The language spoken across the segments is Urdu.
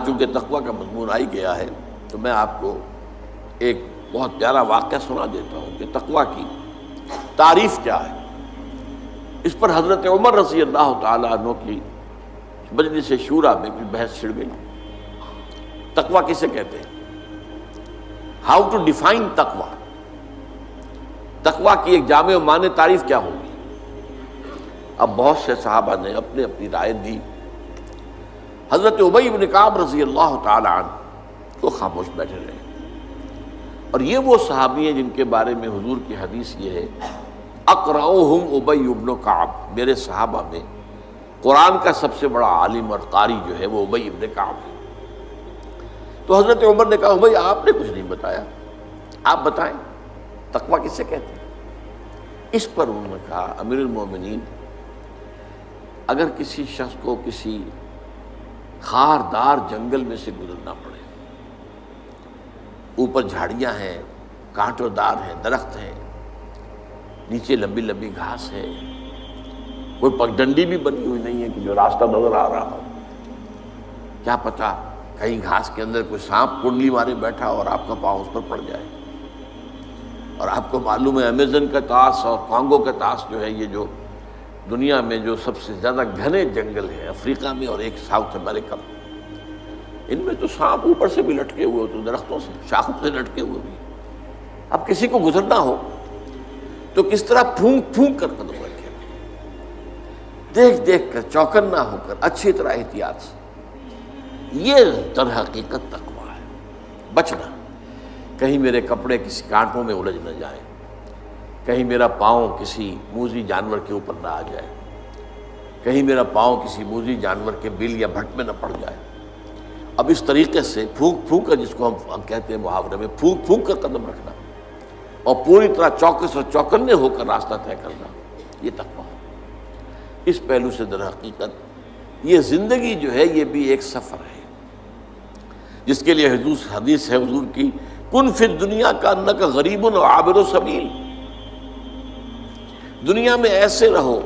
چونکہ تقویٰ کا مضمون آئی گیا ہے تو میں آپ کو ایک بہت پیارا واقعہ سنا دیتا ہوں کہ تقویٰ کی تعریف کیا ہے۔ اس پر حضرت عمر رضی اللہ تعالیٰ عنہ کی مجلس شورا میں کوئی بحث چھڑ گئی۔ تقویٰ کسے کہتے ہیں؟ ہاؤ ٹو ڈیفائن تقویٰ، تقویٰ کی ایک جامع و معنی تعریف کیا ہوگی؟ اب بہت سے صحابہ نے اپنے اپنی رائے دی۔ حضرت ابی بن کعب رضی اللہ تعالیٰ عنہ وہ خاموش بیٹھے رہے، اور یہ وہ صحابی ہیں جن کے بارے میں حضور کی حدیث یہ ہے اقرأہم ابی بن کعب، میرے صحابہ میں قرآن کا سب سے بڑا عالم اور قاری جو ہے وہ ابی بن کعب ہے۔ تو حضرت عمر نے کہا بھائی آپ نے کچھ نہیں بتایا، آپ بتائیں تقویٰ کسے کہتے ہیں؟ اس پر انہوں نے کہا امیر المومنین، اگر کسی شخص کو کسی خاردار جنگل میں سے گزرنا پڑے، اوپر جھاڑیاں ہیں، کانٹوں دار ہیں، درخت ہیں، نیچے لمبی لمبی گھاس ہے، کوئی پگڈنڈی بھی بنی ہوئی نہیں ہے کہ جو راستہ نظر آ رہا ہو، کیا پتہ کہیں گھاس کے اندر کوئی سانپ کنڈلی مارے بیٹھا اور آپ کا پاؤں اس پر پڑ جائے۔ اور آپ کو معلوم ہے امیزن کا طاس اور کانگو کا طاس جو ہے، یہ جو دنیا میں جو سب سے زیادہ گھنے جنگل ہے افریقہ میں اور ایک ساؤتھ امریکہ میں، ان میں تو سانپ اوپر سے بھی لٹکے ہوئے ہوتے، درختوں سے شاخوں سے لٹکے ہوئے بھی۔ اب کسی کو گزرنا ہو تو کس طرح پھونک پھونک کر قدم رکھے، دیکھ دیکھ کر، چوکن نہ ہو کر، اچھی طرح احتیاط سے۔ یہ در حقیقت تقویٰ ہے، بچنا، کہیں میرے کپڑے کسی کانٹوں میں الجھ نہ جائیں، کہیں میرا پاؤں کسی موذی جانور کے اوپر نہ آ جائے، کہیں میرا پاؤں کسی موذی جانور کے بل یا بھٹ میں نہ پڑ جائے۔ اب اس طریقے سے پھونک پھونک کر، جس کو ہم کہتے ہیں محاورے میں پھونک پھونک کر قدم رکھنا اور پوری طرح چوکس اور چوکنے ہو کر راستہ طے کرنا، یہ تقویٰ ہے۔ اس پہلو سے در حقیقت یہ زندگی جو ہے یہ بھی ایک سفر ہے، جس کے لیے حدیث ہے حضور کی، کن فی الدنیا کانک غریب و عابر سبیل، دنیا میں ایسے رہو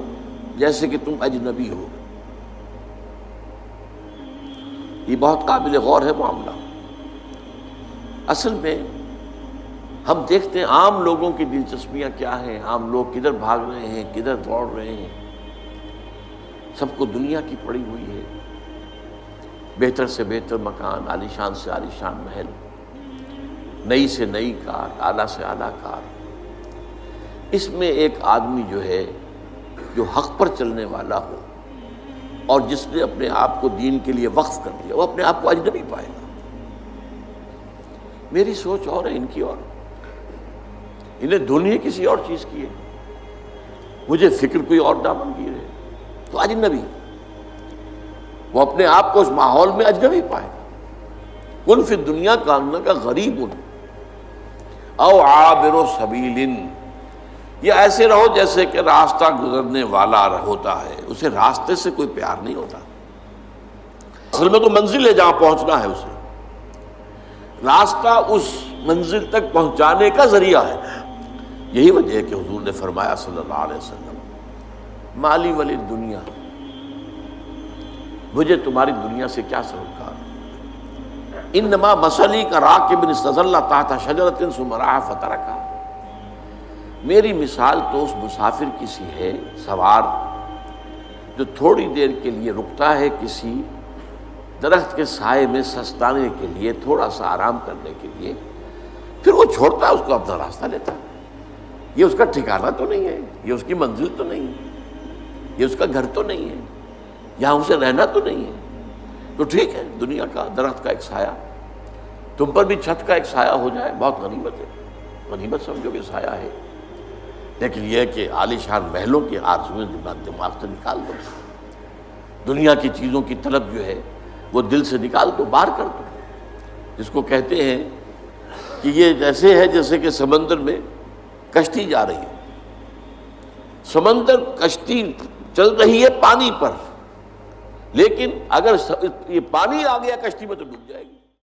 جیسے کہ تم اجنبی ہو۔ یہ بہت قابل غور ہے معاملہ۔ اصل میں ہم دیکھتے ہیں عام لوگوں کی دلچسپیاں کیا ہیں، عام لوگ کدھر بھاگ رہے ہیں، کدھر دوڑ رہے ہیں۔ سب کو دنیا کی پڑی ہوئی ہے، بہتر سے بہتر مکان، عالیشان سے عالیشان محل، نئی سے نئی کار، اعلیٰ سے اعلیٰ کار۔ اس میں ایک آدمی جو ہے جو حق پر چلنے والا ہو اور جس نے اپنے آپ کو دین کے لیے وقف کر دیا، وہ اپنے آپ کو اجنبی پائے گا۔ میری سوچ اور ہے، ان کی اور، انہیں دنیا کسی اور چیز کی ہے، مجھے فکر کوئی اور دامن کی ہے، تو اجنبی، وہ اپنے آپ کو اس ماحول میں اجنبی پائے گا۔ کن فی الدنیا کانک غریب او عابر سبیل، یہ ایسے رہو جیسے کہ راستہ گزرنے والا ہوتا ہے، اسے راستے سے کوئی پیار نہیں ہوتا۔ اصل میں تو منزل ہے جہاں پہنچنا ہے، اسے راستہ اس منزل تک پہنچانے کا ذریعہ ہے۔ یہی وجہ ہے کہ حضور نے فرمایا صلی اللہ علیہ وسلم، مالی ولی دنیا، مجھے تمہاری دنیا سے کیا سروکار، انما مثلی کا راکب استظل تحت شجرۃ ثم رعى فترکھا، میری مثال تو اس مسافر کی سی ہے، سوار جو تھوڑی دیر کے لیے رکتا ہے کسی درخت کے سائے میں سستانے کے لیے، تھوڑا سا آرام کرنے کے لیے، پھر وہ چھوڑتا ہے، اس کو اپنا راستہ لیتا ہے۔ یہ اس کا ٹھکانہ تو نہیں ہے، یہ اس کی منزل تو نہیں ہے، یہ اس کا گھر تو نہیں ہے، یہاں اسے رہنا تو نہیں ہے۔ تو ٹھیک ہے، دنیا کا درخت کا ایک سایہ تم پر بھی چھت کا ایک سایہ ہو جائے، بہت غنیمت ہے، غنیمت سمجھو کہ سایہ ہے۔ لیکن یہ ہے کہ عالیشان محلوں کی آرزویں دماغ سے نکال دو، دنیا کی چیزوں کی طلب جو ہے وہ دل سے نکال دو، باہر کر دو۔ جس کو کہتے ہیں کہ یہ جیسے ہے جیسے کہ سمندر میں کشتی جا رہی ہے، سمندر کشتی چل رہی ہے پانی پر، لیکن اگر یہ پانی آ گیا کشتی میں تو ڈوب جائے گی۔